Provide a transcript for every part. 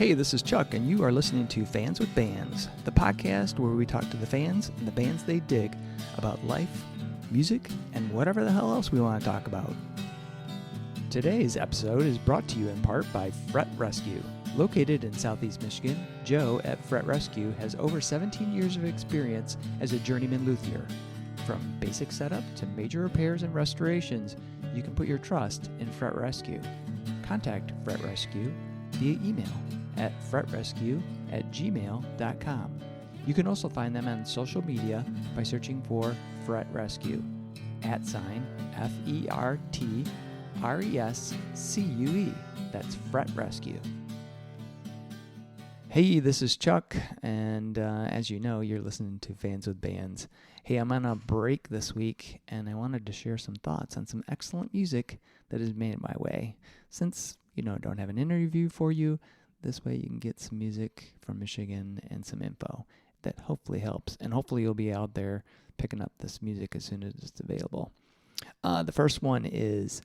Hey, this is Chuck, and you are listening to Fans with Bands, the podcast where we talk to the fans and the bands they dig about life, music, and whatever the hell else we want to talk about. Today's episode is brought to you in part by Fret Rescue. Located in Southeast Michigan, Joe at Fret Rescue has over 17 years of experience as a journeyman luthier. From basic setup to major repairs and restorations, you can put your trust in Fret Rescue. Contact Fret Rescue via email at fretrescue@gmail.com. You can also find them on social media by searching for Fret Rescue, @FERTRESCUE. That's Fret Rescue. Hey, this is Chuck, and as you know, you're listening to Fans with Bands. Hey, I'm on a break this week, and I wanted to share some thoughts on some excellent music that is made my way. Since, I don't have an interview for you, this way you can get some music from Michigan and some info that hopefully helps, and hopefully you'll be out there picking up this music as soon as it's available. The first one is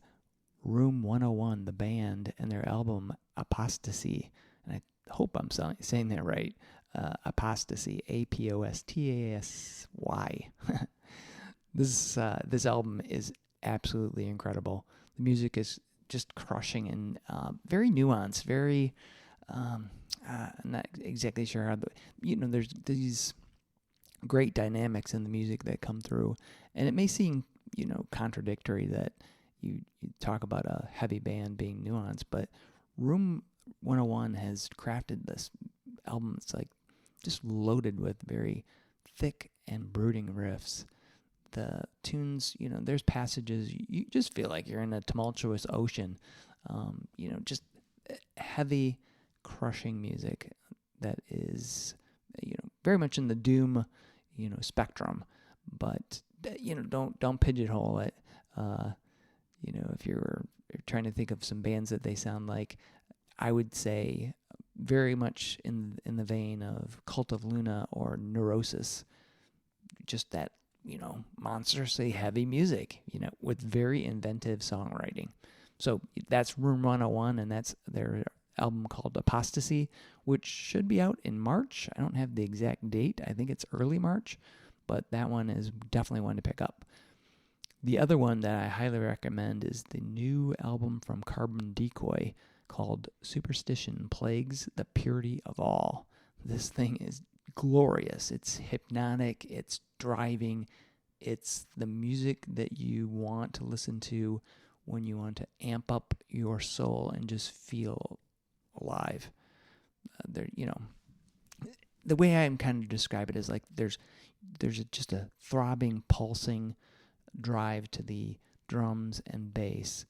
Room 101, the band, and their album Apostasy, and I hope I'm saying that right. Apostasy, Apostasy. This album is absolutely incredible. The music is just crushing and very nuanced, very I'm not exactly sure how there's these great dynamics in the music that come through, and it may seem contradictory that you talk about a heavy band being nuanced, but Room 101 has crafted this album. It's like just loaded with very thick and brooding riffs. The tunes, there's passages you just feel like you're in a tumultuous ocean. Just heavy, crushing music that is, very much in the doom, spectrum. But don't pigeonhole it. If you're trying to think of some bands that they sound like, I would say very much in the vein of Cult of Luna or Neurosis. Just that, monstrously heavy music, with very inventive songwriting. So that's Room 101, and that's their album called Apostasy, which should be out in March. I don't have the exact date. I think it's early March, but that one is definitely one to pick up. The other one that I highly recommend is the new album from Carbon Decoy called Superstition Plagues the Purity of All. This thing is glorious. It's hypnotic. It's driving. It's the music that you want to listen to when you want to amp up your soul and just feel alive. The way I'm kind of describe it is like there's just a throbbing, pulsing drive to the drums and bass,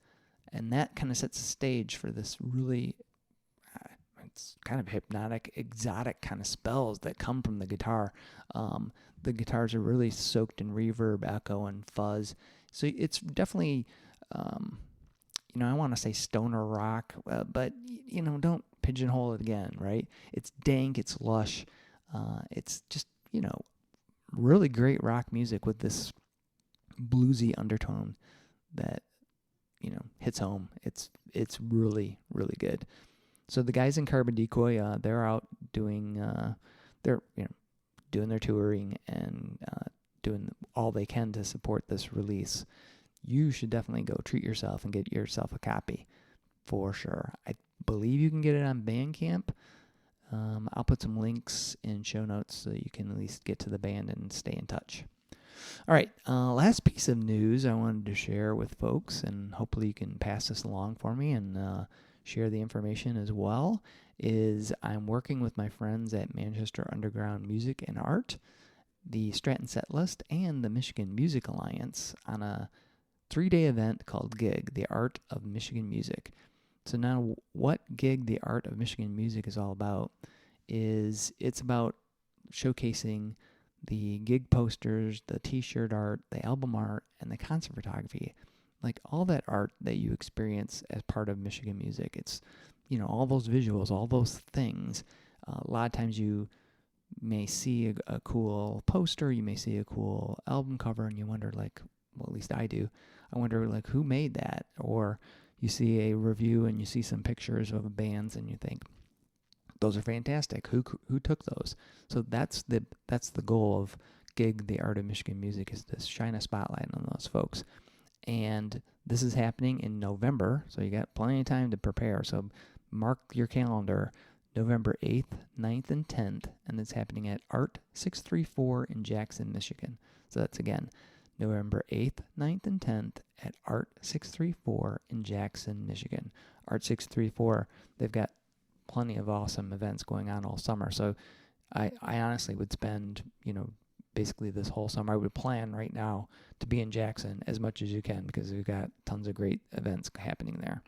and that kind of sets the stage for this really it's kind of hypnotic, exotic kind of spells that come from the guitar. The guitars are really soaked in reverb, echo, and fuzz. So it's definitely, I want to say stoner rock, but, don't pigeonhole it again, right? It's dank, it's lush. It's just, really great rock music with this bluesy undertone that, hits home. It's really, really good. So the guys in Carbon Decoy, they're out doing, doing their touring and doing all they can to support this release. You should definitely go treat yourself and get yourself a copy for sure. I believe you can get it on Bandcamp. I'll put some links in show notes so you can at least get to the band and stay in touch. All right, last piece of news I wanted to share with folks, and hopefully you can pass this along for me and share the information as well, is I'm working with my friends at Manchester Underground Music and Art, the Stratton Set List, and the Michigan Music Alliance on a 3-day event called GIG, the Art of Michigan Music. So now what GIG, the Art of Michigan Music, is all about is it's about showcasing the gig posters, the t-shirt art, the album art, and the concert photography. Like all that art that you experience as part of Michigan music. It's, all those visuals, all those things. A lot of times you may see a cool poster, you may see a cool album cover, and you wonder, like, well, at least I do. I wonder, like, who made that? Or you see a review and you see some pictures of bands and you think, Those are fantastic. Who took those? So that's the goal of Gig the Art of Michigan Music, is to shine a spotlight on those folks. And this is happening in November, so you got plenty of time to prepare. So mark your calendar, November 8th, 9th, and 10th, and it's happening at Art 634 in Jackson, Michigan. So that's, again, November 8th, 9th, and 10th at Art 634 in Jackson, Michigan. Art 634, they've got plenty of awesome events going on all summer. So I honestly would spend, basically this whole summer. I would plan right now to be in Jackson as much as you can, because we've got tons of great events happening there.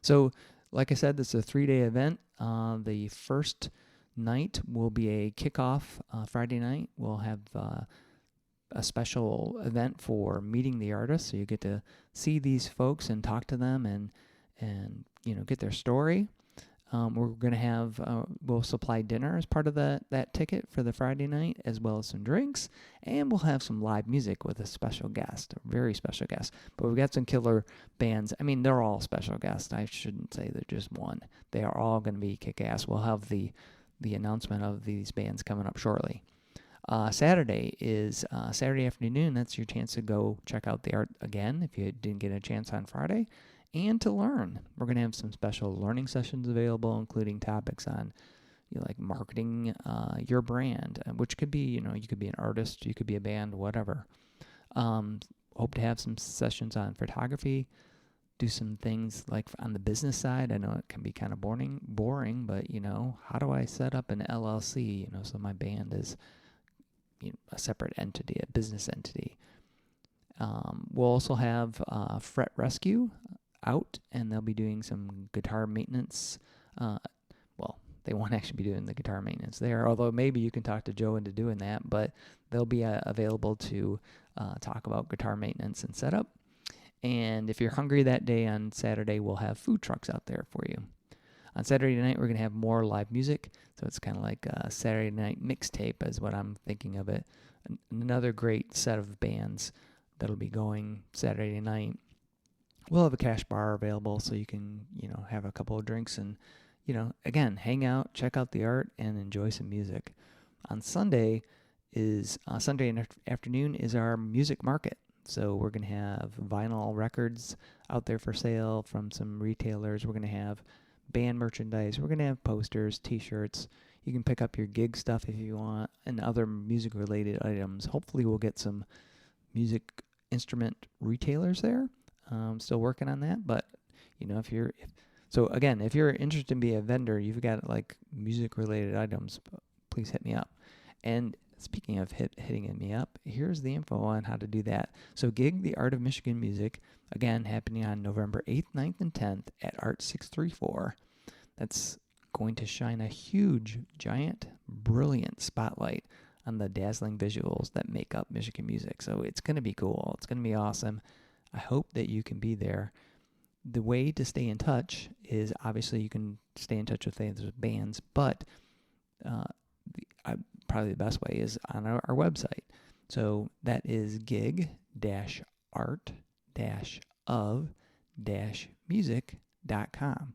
So, like I said, this is a 3-day event. The first night will be a kickoff. Friday night, we'll have a special event for meeting the artists. So you get to see these folks and talk to them and get their story. We're going to have, we'll supply dinner as part of that ticket for the Friday night, as well as some drinks, and we'll have some live music with a special guest, a very special guest. But we've got some killer bands. I mean, they're all special guests. I shouldn't say they're just one. They are all going to be kick-ass. We'll have the announcement of these bands coming up shortly. Saturday is Saturday afternoon. That's your chance to go check out the art again if you didn't get a chance on Friday. And to learn. We're going to have some special learning sessions available, including topics on like marketing your brand, which could be, you could be an artist, you could be a band, whatever. Hope to have some sessions on photography, do some things like on the business side. I know it can be kind of boring, but, how do I set up an LLC, so my band is a separate entity, a business entity. We'll also have Fret Rescue out, and they'll be doing some guitar maintenance. They won't actually be doing the guitar maintenance there, although maybe you can talk to Joe into doing that, but they'll be available to talk about guitar maintenance and setup. And if you're hungry that day on Saturday, we'll have food trucks out there for you. On Saturday night, we're going to have more live music, so it's kind of like a Saturday night mixtape is what I'm thinking of it. Another great set of bands that'll be going Saturday night. We'll have a cash bar available, so you can, have a couple of drinks and, again, hang out, check out the art, and enjoy some music. On Sunday afternoon is our music market. So we're going to have vinyl records out there for sale from some retailers. We're going to have band merchandise. We're going to have posters, T-shirts. You can pick up your gig stuff if you want, and other music-related items. Hopefully we'll get some music instrument retailers there. Still working on that, but if you're interested in being a vendor, you've got like music related items, please hit me up. And speaking of hitting me up, here's the info on how to do that. So Gig the Art of Michigan Music, again, happening on November 8th, 9th, and 10th at Art 634. That's going to shine a huge, giant, brilliant spotlight on the dazzling visuals that make up Michigan music. So it's going to be cool. It's going to be awesome. I hope that you can be there. The way to stay in touch is, obviously, you can stay in touch with those bands, but probably the best way is on our website. So that is gig-art-of-music.com.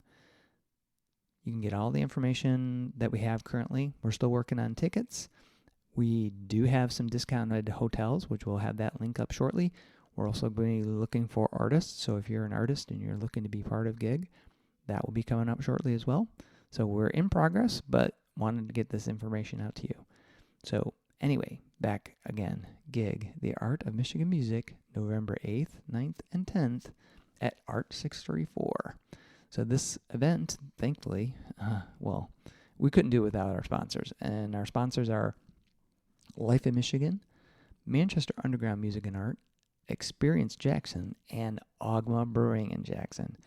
You can get all the information that we have currently. We're still working on tickets. We do have some discounted hotels, which we'll have that link up shortly. We're also going to be looking for artists. So if you're an artist and you're looking to be part of Gig, that will be coming up shortly as well. So we're in progress, but wanted to get this information out to you. So anyway, back again. Gig, the Art of Michigan Music, November 8th, 9th, and 10th at Art 634. So this event, thankfully, we couldn't do it without our sponsors. And our sponsors are Life in Michigan, Manchester Underground Music and Art, Experience Jackson, and Ogma Brewing in Jackson.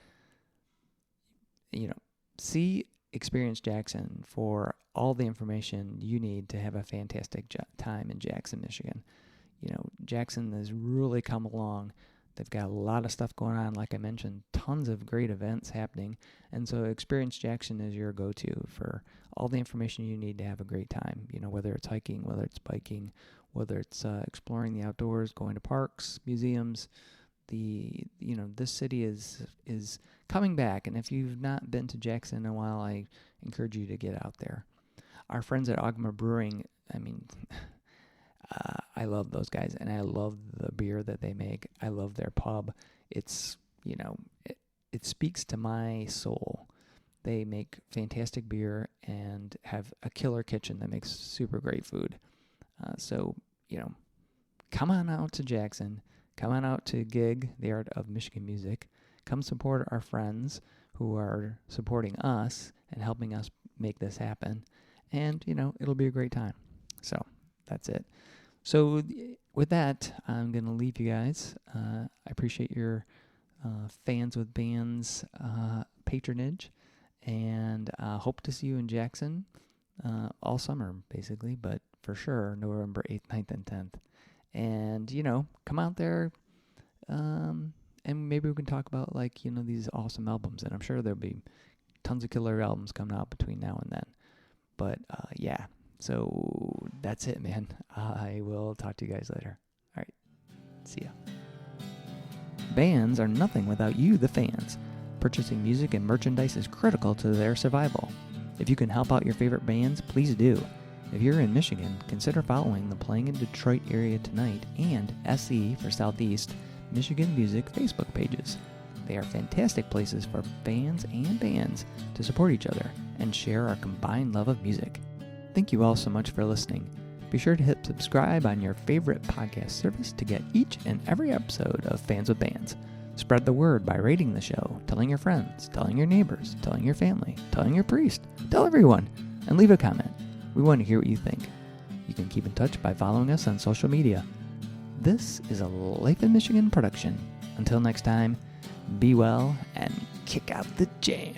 See Experience Jackson for all the information you need to have a fantastic time in Jackson, Michigan. Jackson has really come along. They've got a lot of stuff going on, like I mentioned, tons of great events happening. And so Experience Jackson is your go-to for all the information you need to have a great time, whether it's hiking, whether it's biking, whether it's exploring the outdoors, going to parks, museums. this city is coming back, and if you've not been to Jackson in a while, I encourage you to get out there. Our friends at Ogma Brewing, I mean, I love those guys, and I love the beer that they make. I love their pub. It's, it speaks to my soul. They make fantastic beer and have a killer kitchen that makes super great food. So, come on out to Jackson. Come on out to GIG, the Art of Michigan Music. Come support our friends who are supporting us and helping us make this happen. And, it'll be a great time. So, that's it. So, with that, I'm going to leave you guys. I appreciate your Fans with Bands patronage. And hope to see you in Jackson all summer, basically. But for sure, November 8th, 9th, and 10th. And, come out there, and maybe we can talk about, these awesome albums. And I'm sure there'll be tons of killer albums coming out between now and then. But, yeah. So that's it, man. I will talk to you guys later. All right. See ya. Bands are nothing without you, the fans. Purchasing music and merchandise is critical to their survival. If you can help out your favorite bands, please do. If you're in Michigan, consider following the Playing in Detroit Area Tonight and SE for Southeast Michigan Music Facebook pages. They are fantastic places for fans and bands to support each other and share our combined love of music. Thank you all so much for listening. Be sure to hit subscribe on your favorite podcast service to get each and every episode of Fans with Bands. Spread the word by rating the show, telling your friends, telling your neighbors, telling your family, telling your priest, tell everyone, and leave a comment. We want to hear what you think. You can keep in touch by following us on social media. This is a Life in Michigan production. Until next time, be well and kick out the jam.